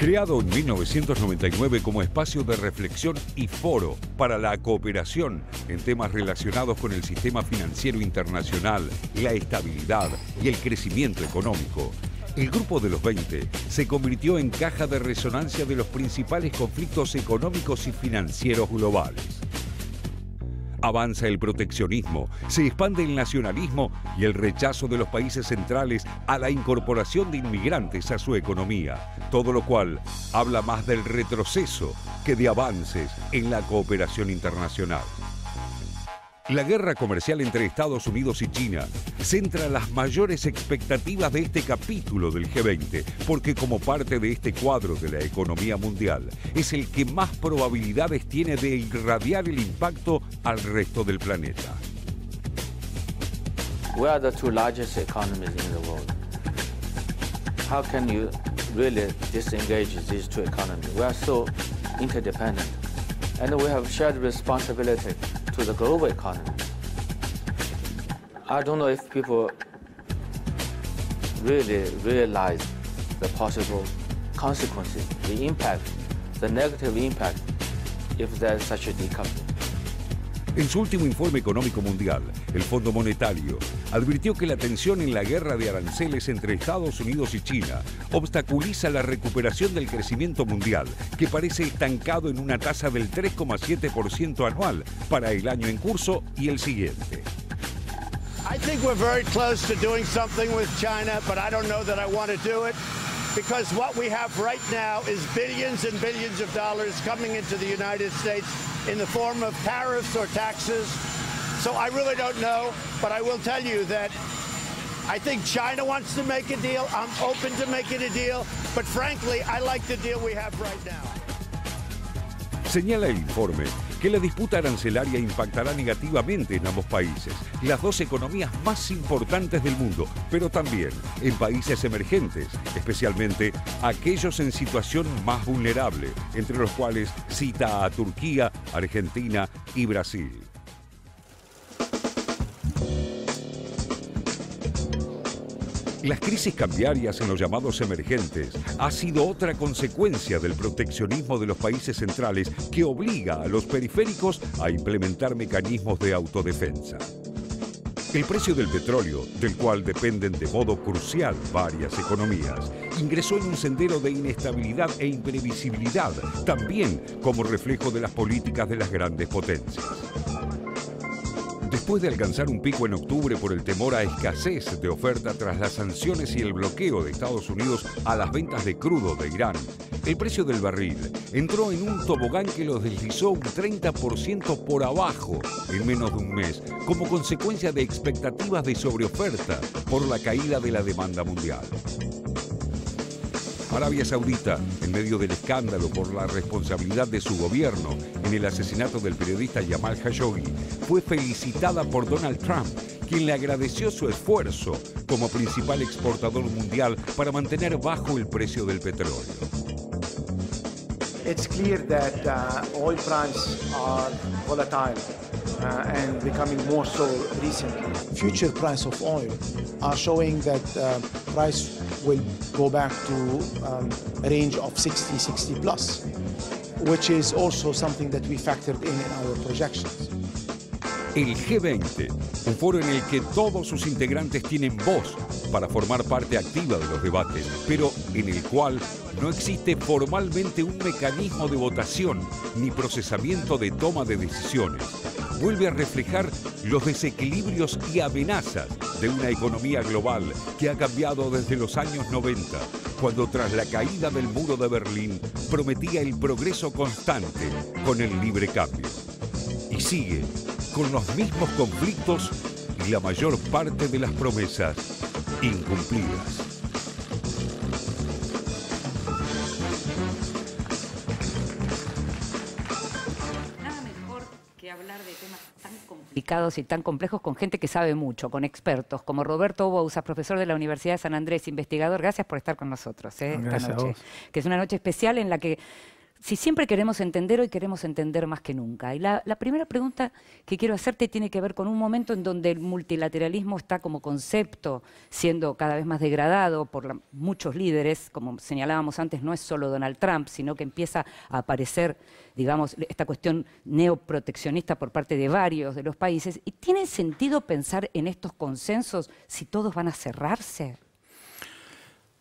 Creado en 1999 como espacio de reflexión y foro para la cooperación en temas relacionados con el sistema financiero internacional, la estabilidad y el crecimiento económico, el Grupo de los 20 se convirtió en caja de resonancia de los principales conflictos económicos y financieros globales. Avanza el proteccionismo, se expande el nacionalismo y el rechazo de los países centrales a la incorporación de inmigrantes a su economía, todo lo cual habla más del retroceso que de avances en la cooperación internacional. La guerra comercial entre Estados Unidos y China centra las mayores expectativas de este capítulo del G20, porque como parte de este cuadro de la economía mundial, es el que más probabilidades tiene de irradiar el impacto al resto del planeta. We are the two largest economies in the world. How can you really disengage these two economies? We are so interdependent, and we have shared responsibility to the global economy. I don't know if people really realize the possible consequences, the impact, the negative impact if there's such a decoupling. En su último informe económico mundial, el Fondo Monetario advirtió que la tensión en la guerra de aranceles entre Estados Unidos y China obstaculiza la recuperación del crecimiento mundial, que parece estancado en una tasa del 3,7% anual para el año en curso y el siguiente. I think we're very close to doing something with China, but I don't know that I want to do it because what we have right now is billions and billions of dollars coming into the United States in the form of tariffs or taxes. So I really don't know, but I will tell you that I think China wants to make a deal. I'm open to making a deal, but frankly, I like the deal we have right now. Señala el informe que la disputa arancelaria impactará negativamente en ambos países, las dos economías más importantes del mundo, pero también en países emergentes, especialmente aquellos en situación más vulnerable, entre los cuales cita a Turquía, Argentina y Brasil. Las crisis cambiarias en los llamados emergentes ha sido otra consecuencia del proteccionismo de los países centrales que obliga a los periféricos a implementar mecanismos de autodefensa. El precio del petróleo, del cual dependen de modo crucial varias economías, ingresó en un sendero de inestabilidad e imprevisibilidad, también como reflejo de las políticas de las grandes potencias. Después de alcanzar un pico en octubre por el temor a escasez de oferta tras las sanciones y el bloqueo de Estados Unidos a las ventas de crudo de Irán, el precio del barril entró en un tobogán que lo deslizó un 30% por abajo en menos de un mes, como consecuencia de expectativas de sobreoferta por la caída de la demanda mundial. Arabia Saudita, en medio del escándalo por la responsabilidad de su gobierno en el asesinato del periodista Jamal Khashoggi, fue felicitada por Donald Trump, quien le agradeció su esfuerzo como principal exportador mundial para mantener bajo el precio del petróleo. It's clear that oil prices are volatile and becoming more so recently. Future price of oil are showing that price will go back to a range of 60 plus, which is also something that we factored in our projections. El G20, un foro en el que todos sus integrantes tienen voz para formar parte activa de los debates, pero en el cual no existe formalmente un mecanismo de votación ni procesamiento de toma de decisiones, vuelve a reflejar los desequilibrios y amenazas de una economía global que ha cambiado desde los años 90, cuando tras la caída del muro de Berlín prometía el progreso constante con el libre cambio. Y sigue con los mismos conflictos y la mayor parte de las promesas incumplidas. Nada mejor que hablar de temas tan complicados y tan complejos con gente que sabe mucho, con expertos, como Roberto Bouzas, profesor de la Universidad de San Andrés, investigador. Gracias por estar con nosotros esta noche, que es una noche especial en la que si siempre queremos entender, hoy queremos entender más que nunca. Y la primera pregunta que quiero hacerte tiene que ver con un momento en donde el multilateralismo está como concepto siendo cada vez más degradado por muchos líderes, como señalábamos antes, no es solo Donald Trump, sino que empieza a aparecer, digamos, esta cuestión neoproteccionista por parte de varios de los países. ¿Y tiene sentido pensar en estos consensos si todos van a cerrarse?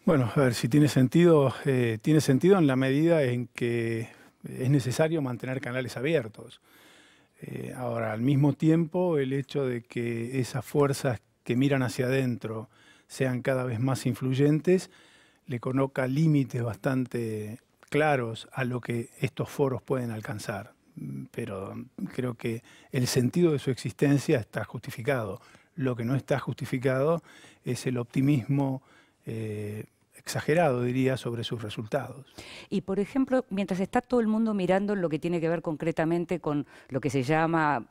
Bueno, a ver, si tiene sentido en la medida en que es necesario mantener canales abiertos. Ahora, al mismo tiempo, el hecho de que esas fuerzas que miran hacia adentro sean cada vez más influyentes, le coloca límites bastante claros a lo que estos foros pueden alcanzar. Pero creo que el sentido de su existencia está justificado. Lo que no está justificado es el optimismo exagerado, diría, sobre sus resultados. Y, por ejemplo, mientras está todo el mundo mirando lo que tiene que ver concretamente con lo que se llama,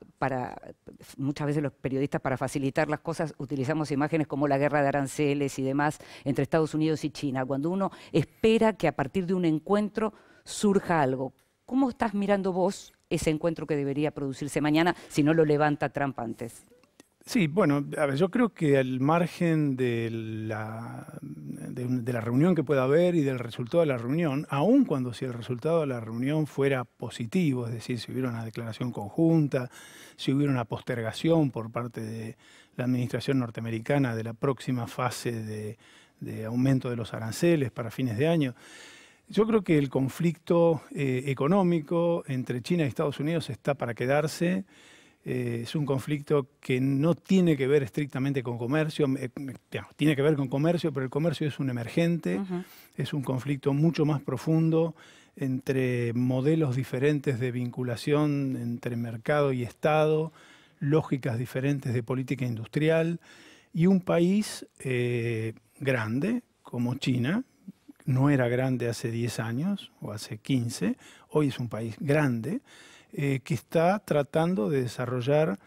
muchas veces los periodistas para facilitar las cosas utilizamos imágenes como la guerra de aranceles y demás entre Estados Unidos y China, cuando uno espera que a partir de un encuentro surja algo. ¿Cómo estás mirando vos ese encuentro que debería producirse mañana si no lo levanta Trump antes? Sí, bueno, a ver, yo creo que al margen de la reunión que pueda haber y del resultado de la reunión, aun cuando si el resultado de la reunión fuera positivo, es decir, si hubiera una declaración conjunta, si hubiera una postergación por parte de la administración norteamericana de la próxima fase de aumento de los aranceles para fines de año, yo creo que el conflicto económico entre China y Estados Unidos está para quedarse. Es un conflicto que no tiene que ver estrictamente con comercio, tiene que ver con comercio, pero el comercio es un emergente, es un conflicto mucho más profundo entre modelos diferentes de vinculación entre mercado y Estado, lógicas diferentes de política industrial, y un país grande como China, no era grande hace 10 años o hace 15, hoy es un país grande, que está tratando de desarrollar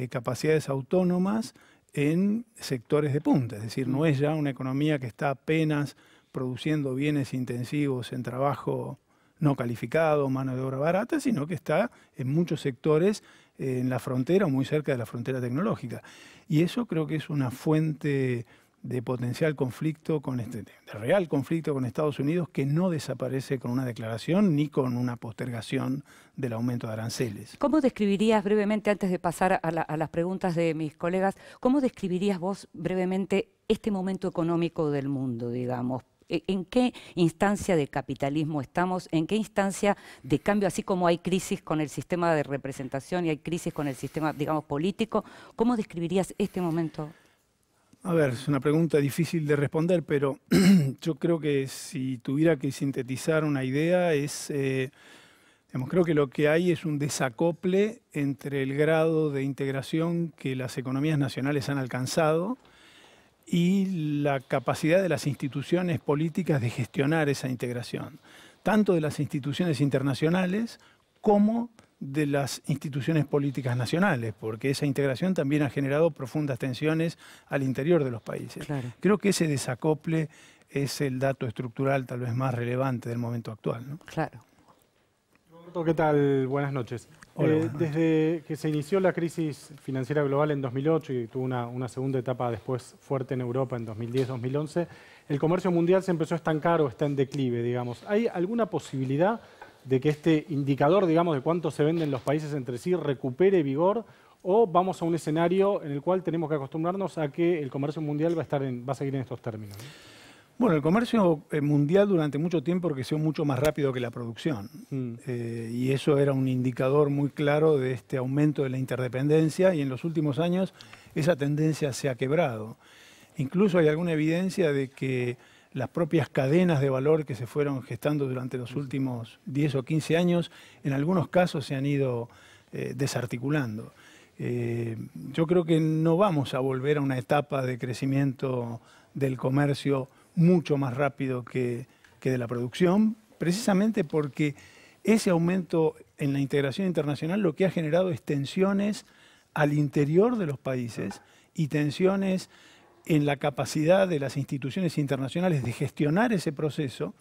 capacidades autónomas en sectores de punta. Es decir, no es ya una economía que está apenas produciendo bienes intensivos en trabajo no calificado, mano de obra barata, sino que está en muchos sectores en la frontera o muy cerca de la frontera tecnológica. Y eso creo que es una fuente de potencial conflicto, de real conflicto con Estados Unidos, que no desaparece con una declaración ni con una postergación del aumento de aranceles. ¿Cómo describirías brevemente, antes de pasar a las preguntas de mis colegas, cómo describirías vos brevemente este momento económico del mundo, digamos? ¿En qué instancia de capitalismo estamos? ¿En qué instancia de cambio? Así como hay crisis con el sistema de representación y hay crisis con el sistema, digamos, político, ¿cómo describirías este momento? A ver, es una pregunta difícil de responder, pero yo creo que si tuviera que sintetizar una idea creo que lo que hay es un desacople entre el grado de integración que las economías nacionales han alcanzado y la capacidad de las instituciones políticas de gestionar esa integración, tanto de las instituciones internacionales como de las instituciones políticas nacionales, porque esa integración también ha generado profundas tensiones al interior de los países. Claro. Creo que ese desacople es el dato estructural tal vez más relevante del momento actual, ¿no? Claro. Roberto, ¿qué tal? Buenas noches. Hola, desde que se inició la crisis financiera global en 2008 y tuvo una segunda etapa después fuerte en Europa en 2010-2011, el comercio mundial se empezó a estancar o está en declive, digamos. ¿Hay alguna posibilidad de que este indicador, digamos, de cuánto se venden los países entre sí recupere vigor, o vamos a un escenario en el cual tenemos que acostumbrarnos a que el comercio mundial va a seguir en estos términos? Bueno, el comercio mundial durante mucho tiempo creció mucho más rápido que la producción. Y eso era un indicador muy claro de este aumento de la interdependencia, y en los últimos años esa tendencia se ha quebrado. Incluso hay alguna evidencia de que las propias cadenas de valor que se fueron gestando durante los últimos 10 o 15 años, en algunos casos se han ido desarticulando. Yo creo que no vamos a volver a una etapa de crecimiento del comercio mucho más rápido que de la producción, precisamente porque ese aumento en la integración internacional lo que ha generado es tensiones al interior de los países y tensiones en la capacidad de las instituciones internacionales de gestionar ese proceso,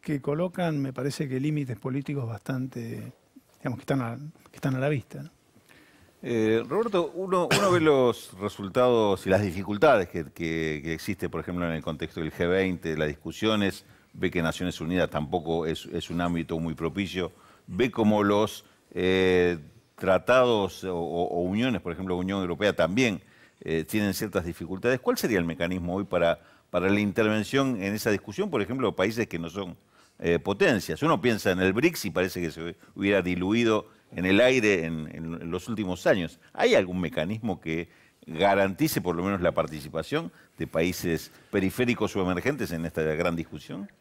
que colocan, me parece que límites políticos bastante, digamos, que están a la vista, ¿no? Roberto, uno ve los resultados y las dificultades que existe, por ejemplo, en el contexto del G20, las discusiones, ve que Naciones Unidas tampoco es un ámbito muy propicio, ve como los tratados o uniones, por ejemplo, la Unión Europea también tienen ciertas dificultades. ¿Cuál sería el mecanismo hoy para la intervención en esa discusión, por ejemplo, de países que no son potencias? Uno piensa en el BRICS y parece que se hubiera diluido en el aire en los últimos años. ¿Hay algún mecanismo que garantice por lo menos la participación de países periféricos o emergentes en esta gran discusión?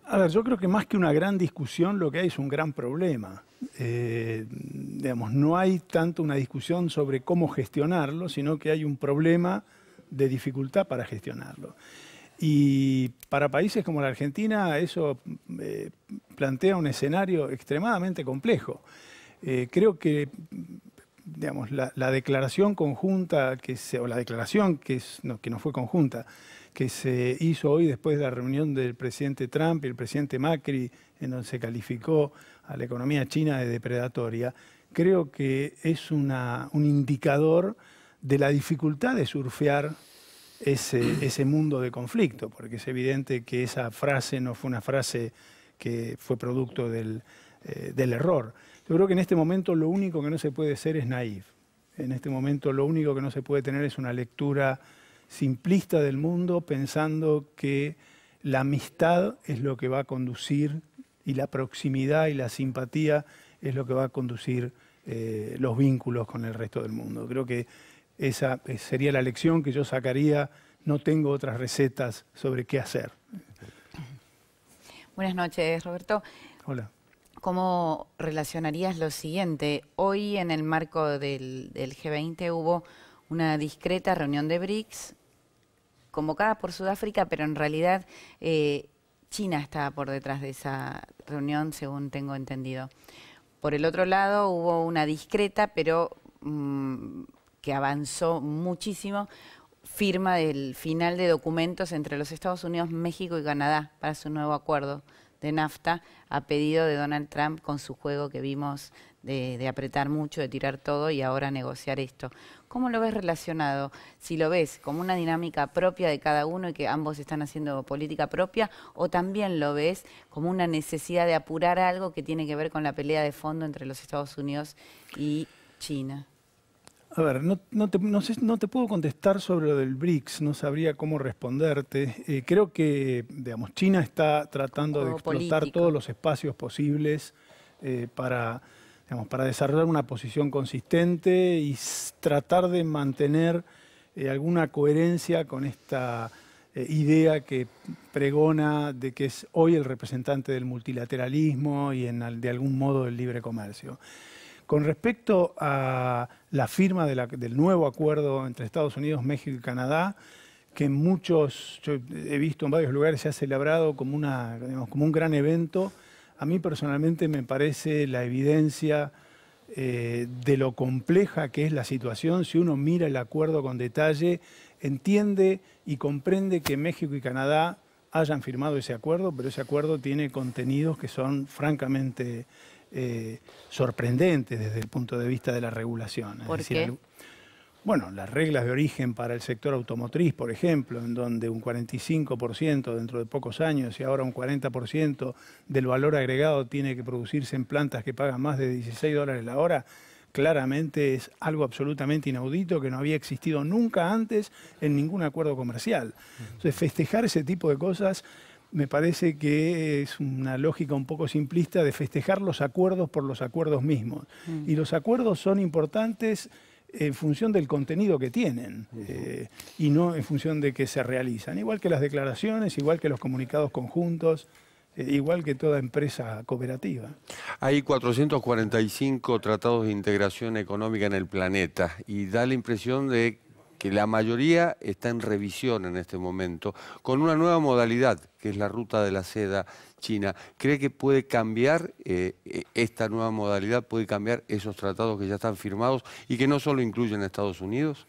A ver, yo creo que más que una gran discusión, lo que hay es un gran problema. Digamos, no hay tanto una discusión sobre cómo gestionarlo, sino que hay un problema de dificultad para gestionarlo. Y para países como la Argentina eso plantea un escenario extremadamente complejo. Creo que, digamos, la declaración conjunta, o la declaración que no fue conjunta, que se hizo hoy después de la reunión del presidente Trump y el presidente Macri, en donde se calificó a la economía china de depredatoria, creo que es un indicador de la dificultad de surfear ese mundo de conflicto, porque es evidente que esa frase no fue una frase que fue producto del error. Yo creo que en este momento lo único que no se puede ser es naïf. En este momento lo único que no se puede tener es una lectura simplista del mundo, pensando que la amistad es lo que va a conducir, y la proximidad y la simpatía es lo que va a conducir los vínculos con el resto del mundo. Creo que esa sería la lección que yo sacaría. No tengo otras recetas sobre qué hacer. Buenas noches, Roberto. Hola. ¿Cómo relacionarías lo siguiente? Hoy, en el marco del G20, hubo una discreta reunión de BRICS convocada por Sudáfrica, pero en realidad China estaba por detrás de esa reunión, según tengo entendido. Por el otro lado, hubo una discreta, pero que avanzó muchísimo, firma del final de documentos entre los Estados Unidos, México y Canadá para su nuevo acuerdo de NAFTA, a pedido de Donald Trump, con su juego que vimos de apretar mucho, de tirar todo y ahora negociar esto. ¿Cómo lo ves relacionado? Si lo ves como una dinámica propia de cada uno y que ambos están haciendo política propia, o también lo ves como una necesidad de apurar algo que tiene que ver con la pelea de fondo entre los Estados Unidos y China. A ver, no te puedo contestar sobre lo del BRICS, no sabría cómo responderte. Creo que, digamos, China está tratando de explotar todos los espacios posibles para desarrollar una posición consistente y tratar de mantener alguna coherencia con esta idea que pregona de que es hoy el representante del multilateralismo y de algún modo del libre comercio. Con respecto a la firma del nuevo acuerdo entre Estados Unidos, México y Canadá, que yo he visto en varios lugares se ha celebrado como un gran evento, a mí personalmente me parece la evidencia de lo compleja que es la situación. Si uno mira el acuerdo con detalle, entiende y comprende que México y Canadá hayan firmado ese acuerdo, pero ese acuerdo tiene contenidos que son francamente sorprendentes desde el punto de vista de la regulación. ¿Por qué? Bueno, las reglas de origen para el sector automotriz, por ejemplo, en donde un 45% dentro de pocos años y ahora un 40% del valor agregado tiene que producirse en plantas que pagan más de $16 la hora, claramente es algo absolutamente inaudito que no había existido nunca antes en ningún acuerdo comercial. Entonces, festejar ese tipo de cosas me parece que es una lógica un poco simplista de festejar los acuerdos por los acuerdos mismos. Y los acuerdos son importantes en función del contenido que tienen y no en función de que se realizan. Igual que las declaraciones, igual que los comunicados conjuntos, igual que toda empresa cooperativa. Hay 445 tratados de integración económica en el planeta y da la impresión de que la mayoría está en revisión en este momento, con una nueva modalidad, que es la ruta de la seda china. ¿Cree que puede cambiar esta nueva modalidad, puede cambiar esos tratados que ya están firmados y que no solo incluyen a Estados Unidos?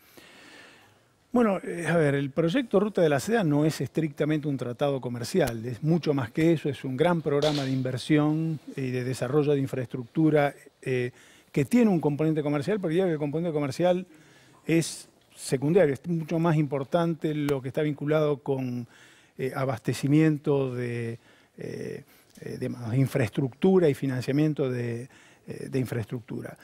Bueno, a ver, el proyecto Ruta de la Seda no es estrictamente un tratado comercial, es mucho más que eso, es un gran programa de inversión y de desarrollo de infraestructura que tiene un componente comercial, pero ya que el componente comercial es secundario, es mucho más importante lo que está vinculado con abastecimiento de infraestructura y financiamiento de infraestructura.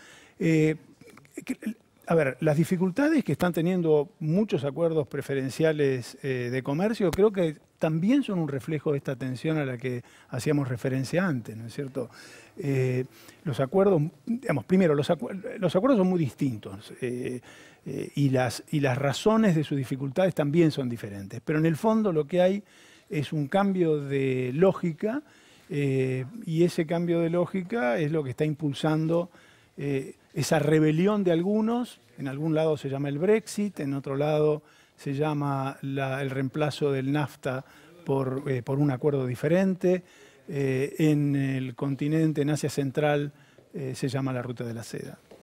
A ver, las dificultades que están teniendo muchos acuerdos preferenciales de comercio creo que también son un reflejo de esta tensión a la que hacíamos referencia antes, ¿no es cierto? Los acuerdos, digamos, primero, los acuerdos son muy distintos y las razones de sus dificultades también son diferentes, pero en el fondo lo que hay es un cambio de lógica y ese cambio de lógica es lo que está impulsando esa rebelión de algunos. En algún lado se llama el Brexit, en otro lado se llama el reemplazo del NAFTA por un acuerdo diferente. En el continente, en Asia Central, se llama la Ruta de la Seda.